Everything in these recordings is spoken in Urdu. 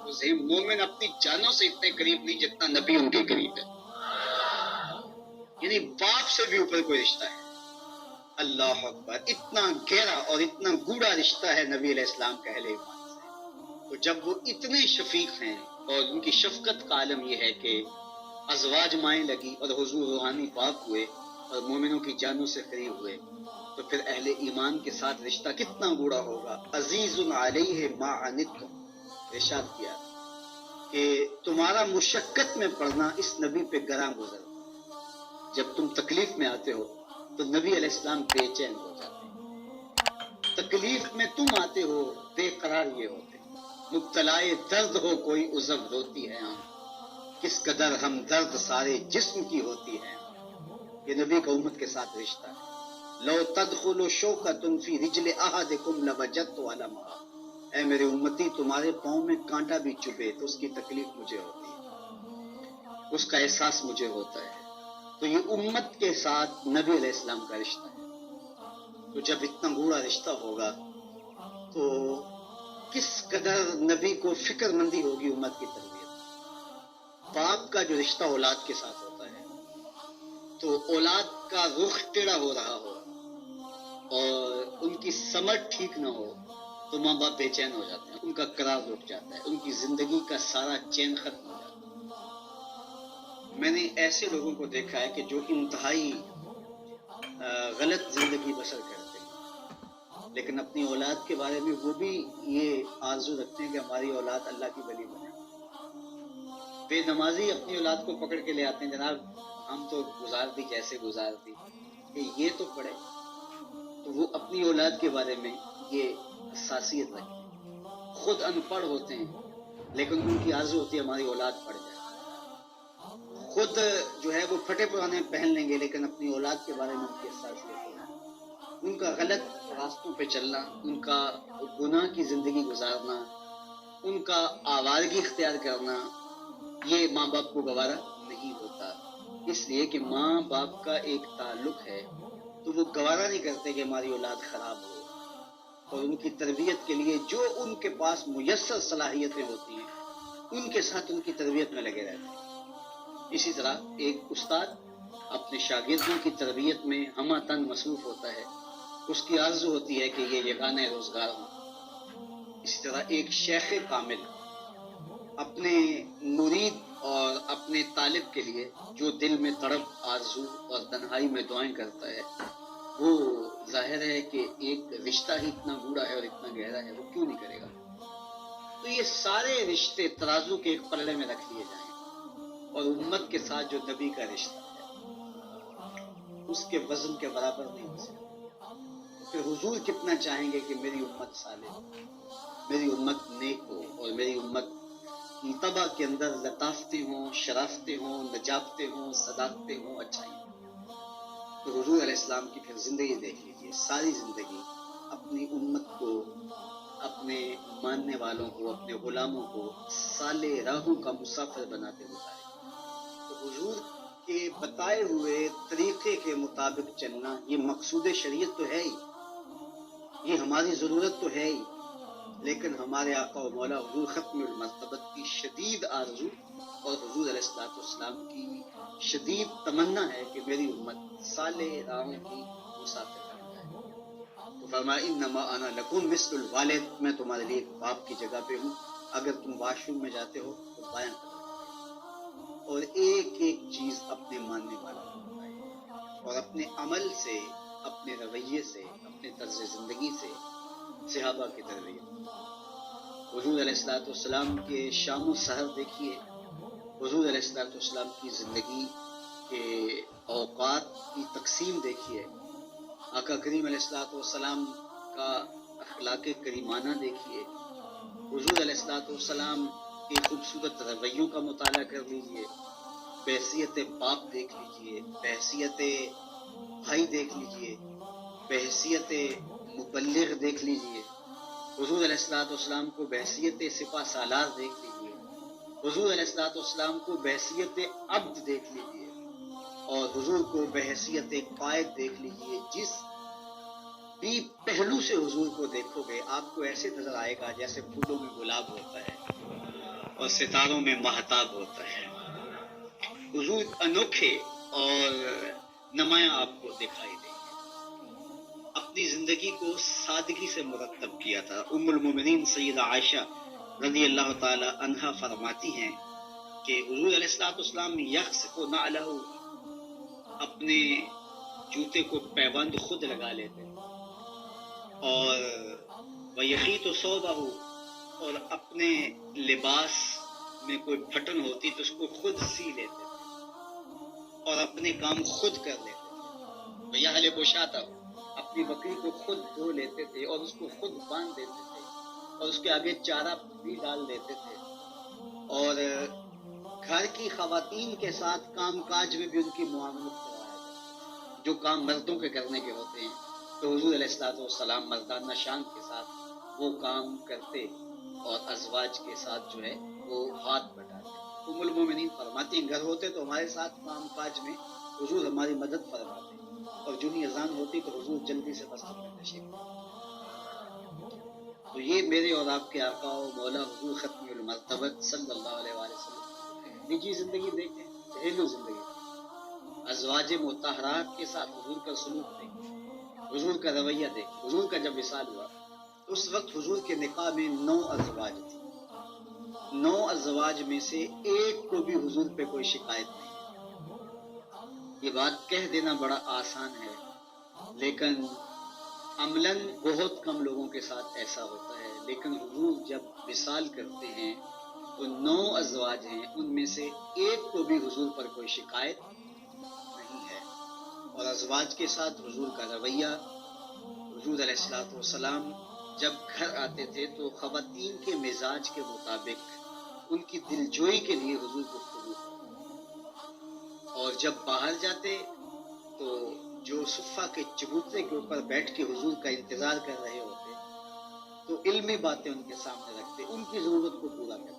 تحفظ ہیں. مومن اپنی جانوں سے اتنے قریب نہیں جتنا نبی ان کے قریب ہے. یعنی باپ سے بھی اوپر کوئی رشتہ ہے. اللہ اکبر. اتنا گہرا اور اتنا گوڑا رشتہ ہے نبی علیہ السلام کا اہل ایمان سے. تو جب وہ اتنے شفیق ہیں اور ان کی شفقت کا عالم یہ ہے کہ ازواج مائیں لگی اور حضور روحانی پاک ہوئے اور مومنوں کی جانوں سے قریب ہوئے، تو پھر اہل ایمان کے ساتھ رشتہ کتنا گوڑا ہوگا. عزیز علیہ ما عنتم، ارشاد کیا کہ تمہارا مشقت میں پڑنا اس نبی پہ گراں گزر. جب تم تکلیف میں آتے ہو تو نبی علیہ السلام بے چین ہو جاتے ہیں. تکلیف میں تم آتے ہو بے قرار یہ ہوتے. مبتلائے درد ہو کوئی عذر روتی ہے آنکھ، کس قدر ہم درد سارے جسم کی ہوتی ہے. یہ نبی کا امت کے ساتھ رشتہ ہے. لو تدخل شوکۃ فی رجل احدکم لوجدت علمھا، اے میرے امتی تمہارے پاؤں میں کانٹا بھی چبھے تو اس کی تکلیف مجھے ہوتی ہے، اس کا احساس مجھے ہوتا ہے. تو یہ امت کے ساتھ نبی علیہ السلام کا رشتہ ہے. تو جب اتنا گوڑا رشتہ ہوگا تو کس قدر نبی کو فکر مندی ہوگی امت کی تربیت. باپ کا جو رشتہ اولاد کے ساتھ ہوتا ہے تو اولاد کا رخ ٹیڑھا ہو رہا ہو اور ان کی سمجھ ٹھیک نہ ہو تو ماں باپ بے چین ہو جاتے ہیں، ان کا قرار رک جاتا ہے، ان کی زندگی کا سارا چین ختم ہو جاتا ہے. میں نے ایسے لوگوں کو دیکھا ہے کہ جو انتہائی غلط زندگی بسر کرتے ہیں، لیکن اپنی اولاد کے بارے میں وہ بھی یہ آرزو رکھتے ہیں کہ ہماری اولاد اللہ کی ولی بنے. بے نمازی اپنی اولاد کو پکڑ کے لے آتے ہیں، جناب ہم تو گزار دی جیسے گزار دی، کہ یہ تو پڑھے. تو وہ اپنی اولاد کے بارے میں یہ حساسیت رکھتے ہیں. خود ان پڑھ ہوتے ہیں لیکن ان کی آرزو ہوتی ہے ہماری اولاد پڑھ جائے. خود جو ہے وہ پھٹے پرانے پہن لیں گے لیکن اپنی اولاد کے بارے میں ان کی حساسیت ہے. ان کا غلط راستوں پہ چلنا، ان کا گناہ کی زندگی گزارنا، ان کا آوارگی اختیار کرنا، یہ ماں باپ کو گوارا نہیں ہوتا. اس لیے کہ ماں باپ کا ایک تعلق ہے تو وہ گوارا نہیں کرتے کہ ہماری اولاد خراب ہو، اور ان کی تربیت کے لیے جو ان کے پاس میسر صلاحیتیں ہوتی ہیں ان کے ساتھ ان کی تربیت میں لگے رہتے ہیں. اسی طرح ایک استاد اپنے شاگردوں کی تربیت میں ہمہ تن مصروف ہوتا ہے، اس کی آرزو ہوتی ہے کہ یہ یگانہ روزگار ہوں. اسی طرح ایک شیخ کامل اپنے مرید اور اپنے طالب کے لیے جو دل میں تڑپ، آرزو اور تنہائی میں دعائیں کرتا ہے، وہ ظاہر ہے کہ ایک رشتہ ہی اتنا گوڑا ہے اور اتنا گہرا ہے، وہ کیوں نہیں کرے گا. تو یہ سارے رشتے ترازو کے ایک پلڑے میں رکھ لیے جائیں اور امت کے ساتھ جو نبی کا رشتہ ہے اس کے وزن کے برابر نہیں ہو سکتا. پھر حضور کتنا چاہیں گے کہ میری امت صالح ہو، میری امت نیک ہو، اور میری امت کی طبع کے اندر لطافتیں ہوں، شرافتیں ہوں، نجابتیں ہوں، صداقتیں ہوں، اچھائی ہوں. تو حضور علیہ السلام کی پھر زندگی دیکھ لیجیے. ساری زندگی اپنی امت کو، اپنے ماننے والوں کو، اپنے غلاموں کو صالح راہوں کا مسافر بناتے ہوئے. تو حضور کے بتائے ہوئے طریقے کے مطابق چلنا یہ مقصود شریعت تو ہے ہی، یہ ہماری ضرورت تو ہے ہی، لیکن ہمارے آقا و مولا حضور ختم المرتبت کی شدید آرزو اور حضور علیہ السلام کی شدید تمنا ہے کہ میری امت صالح راہوں کی مسافر بن جائے. تو فرمایا انما انا لکم مثل الوالد، میں تمہارے لیے ایک باپ کی جگہ پہ ہوں. اگر تم واش روم میں جاتے ہو تو بیان کرو اور ایک ایک چیز اپنے ماننے والوں کو بتائے، اور اپنے عمل سے، اپنے رویے سے، اپنے طرز زندگی سے صحابہ کی تربیت. حضور علیہ السلام کے شام و سحر دیکھیے، حضور علیہ السلام کی زندگی کے اوقات کی تقسیم دیکھیے، آقا کریم علیہ السلام کا اخلاق کریمانہ دیکھیے، حضور علیہ السلام کے خوبصورت رویوں کا مطالعہ کر لیجیے، بحیثیت باپ دیکھ لیجیے، بحیثیت بھائی دیکھ لیجیے، بحیثیت مبلغ دیکھ لیجیے. حضور علیہ السلام کو بحیثیت سپہ سالار دیکھ لیجیے، حضور علیہ السلام کو بحیثیت عبد دیکھ لیجیے، اور حضور کو بحیثیت قائد دیکھ لیجیے. جس بھی پہلو سے حضور کو دیکھو گے آپ کو ایسے نظر آئے گا جیسے پھولوں میں گلاب ہوتا ہے. اور ستاروں میں مہتاب ہوتا ہے. حضور انوکھے اور نمایاں آپ کو دکھائی دیں گے. اپنی زندگی کو سادگی سے مرتب کیا تھا. ام المومنین سیدہ عائشہ رضی اللہ تعالی عنہا فرماتی ہیں کہ حضور علیہ السلام یخس کو نعلہ اپنے جوتے کو پیبند خود لگا لیتے اور وَيَخِيطُ صَوْبَهُ اور اپنے لباس میں کوئی بٹن ہوتی تو اس کو خود سی لیتے اور اپنے کام خود کر لیتے. وَيَحْلِبُ شَاةَهُ اپنی بکری کو خود دھو لیتے تھے اور اس کو خود باندھ دیتے تھے اور اس کے آگے چارہ بھی ڈال دیتے تھے. اور گھر کی خواتین کے ساتھ کام کاج میں بھی ان کی معاملت کروایا جاتا. جو کام مردوں کے کرنے کے ہوتے ہیں تو حضور علیہ السلام مردانہ شان کے ساتھ وہ کام کرتے اور ازواج کے ساتھ جو ہے وہ ہاتھ بٹاتے. ام المومنین فرماتی ہیں گھر ہوتے تو ہمارے ساتھ کام کاج میں حضور ہماری مدد فرماتے اور جو ہی اذان ہوتی تو حضور جلدی سے مسجد میں تشریف لاتے. تو یہ میرے اور آپ کے آقا و مولا حضور ختم المرتبت صلی اللہ علیہ وآلہ وسلم نجی زندگی دیکھیں, گھریلو زندگی, ازواج مطہرات کے ساتھ حضور کا سلوک دیکھیں, حضور کا رویہ دیکھیں. حضور کا جب وصال ہوا اس وقت حضور کے نکاح میں 9 ازواج تھے. 9 ازواج میں سے ایک کو بھی حضور پہ کوئی شکایت نہیں. یہ بات کہہ دینا بڑا آسان ہے لیکن عملاً بہت کم لوگوں کے ساتھ ایسا ہوتا ہے. لیکن حضور جب وصال کرتے ہیں تو 9 ازواج ہیں, ان میں سے ایک کو بھی حضور پر کوئی شکایت نہیں ہے. اور ازواج کے ساتھ حضور کا رویہ, حضور علیہ السلام جب گھر آتے تھے تو خواتین کے مزاج کے مطابق ان کی دلجوئی کے لیے حضور گفتگو کرتے. اور جب باہر جاتے تو جو صفہ کے چبوترے کے اوپر بیٹھ کے حضور کا انتظار کر رہے ہوتے تو علمی باتیں ان کے سامنے رکھتے, ان کی ضرورت کو پورا کرتے.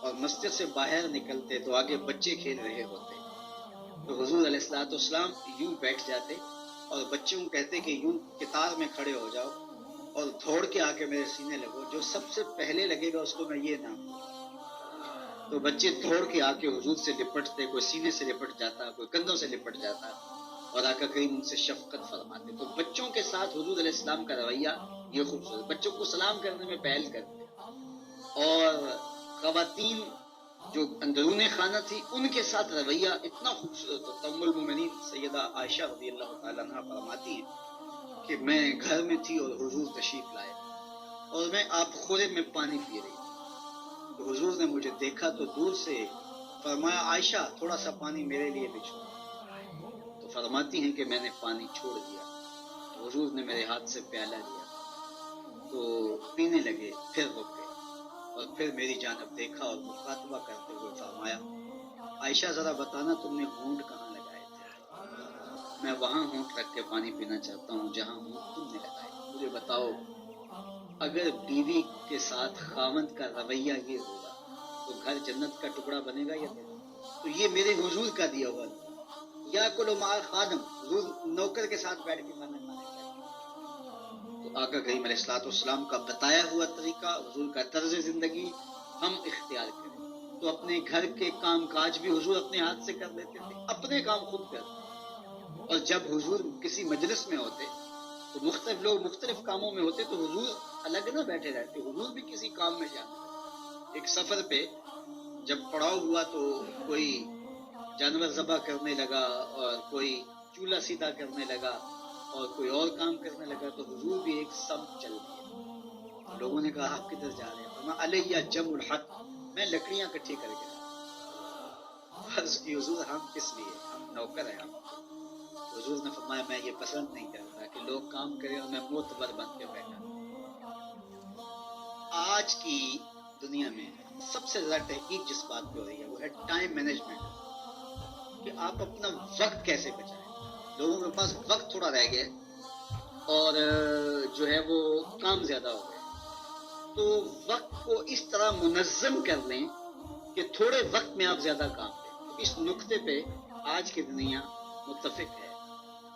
اور مسجد سے باہر نکلتے تو آگے بچے کھیل رہے ہوتے تو حضور علیہ السلام یوں بیٹھ جاتے اور بچوں کو کہتے کہ یوں قطار میں کھڑے ہو جاؤ اور دوڑ کے آ کے میرے سینے لگو, جو سب سے پہلے لگے گا اس کو میں یہ نام دوں. تو بچے دوڑ کے آ کے حضور سے لپٹتے, کوئی سینے سے لپٹ جاتا, کوئی کندھوں سے لپٹ جاتا اور آقا کریم ان سے شفقت فرماتے. تو بچوں کے ساتھ حضور علیہ السلام کا رویہ یہ خوبصورت. بچوں کو سلام کرنے میں پہل کرتے اور خواتین جو اندرون خانہ تھی ان کے ساتھ رویہ اتنا خوبصورت ہوتا. ام المومنین سیدہ عائشہ رضی اللہ تعالیٰ عنہ فرماتی ہیں کہ میں گھر میں تھی اور حضور تشریف لائے اور میں آب خورے میں پانی پی رہی تھی. تو حضور نے مجھے دیکھا تو دور سے فرمایا عائشہ تھوڑا سا پانی میرے لیے بھی چھوڑ. تو فرماتی ہیں کہ میں نے پانی چھوڑ دیا تو حضور نے میرے ہاتھ سے پیالہ لیا تو پینے لگے, پھر رک گئے اور پھر میری جانب دیکھا اور مخاطبہ کرتے ہوئے فرمایا عائشہ ذرا بتانا تم نے ہونٹ کہاں لگائے تھے؟ میں وہاں ہونٹ رکھ کے پانی پینا چاہتا ہوں جہاں ہونٹ تم نے لگائے. مجھے بتاؤ اگر بیوی کے ساتھ خاوند کا رویہ یہ ہوگا تو گھر جنت کا ٹکڑا بنے گا یا نہیں؟ تو یہ میرے حضور کا دیا ہوا یا کلو مال خادم, حضور نوکر کے ساتھ بیٹھ کے کھانا کھانے کا. تو آقا کریم علیہ السلام کا بتایا ہوا طریقہ, حضور کا طرز زندگی ہم اختیار کریں تو اپنے گھر کے کام کاج بھی حضور اپنے ہاتھ سے کر لیتے تھے, اپنے کام خود کرتے. اور جب حضور کسی مجلس میں ہوتے تو مختلف لوگ مختلف کاموں میں ہوتے تو حضور الگ نہ بیٹھے رہتے, حضور بھی کسی کام میں جاتے. ایک سفر پہ جب پڑاؤ ہوا تو کوئی جانور ذبح کرنے لگا اور کوئی چولہا سیدھا کرنے لگا اور کوئی اور کام کرنے لگا تو حضور بھی ایک سمت چل گئے. لوگوں نے کہا آپ کدھر جا رہے ہیں؟ علیہ جمع الحق, میں لکڑیاں اکٹھی کر گیا. عرض کی حضور ہم کس لیے, ہم نوکر ہیں. ہم حضور نے فرمایا میں یہ پسند نہیں کرتا کہ لوگ کام کریں اور میں معتبر بن کے بیٹھا. آج کی دنیا میں سب سے زیادہ تحقیق جس بات پہ ہو رہی ہے وہ ہے ٹائم مینجمنٹ, کہ آپ اپنا وقت کیسے بچائیں. لوگوں کے پاس وقت تھوڑا رہ گیا اور جو ہے وہ کام زیادہ ہو گئے, تو وقت کو اس طرح منظم کر لیں کہ تھوڑے وقت میں آپ زیادہ کام کریں. اس نقطے پہ آج کی دنیا متفق ہے,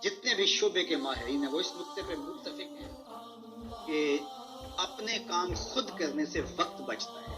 جتنے بھی شعبے کے ماہرین ہیں وہ اس نقطے پہ متفق ہیں کہ اپنے کام خود کرنے سے وقت بچتا ہے.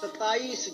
27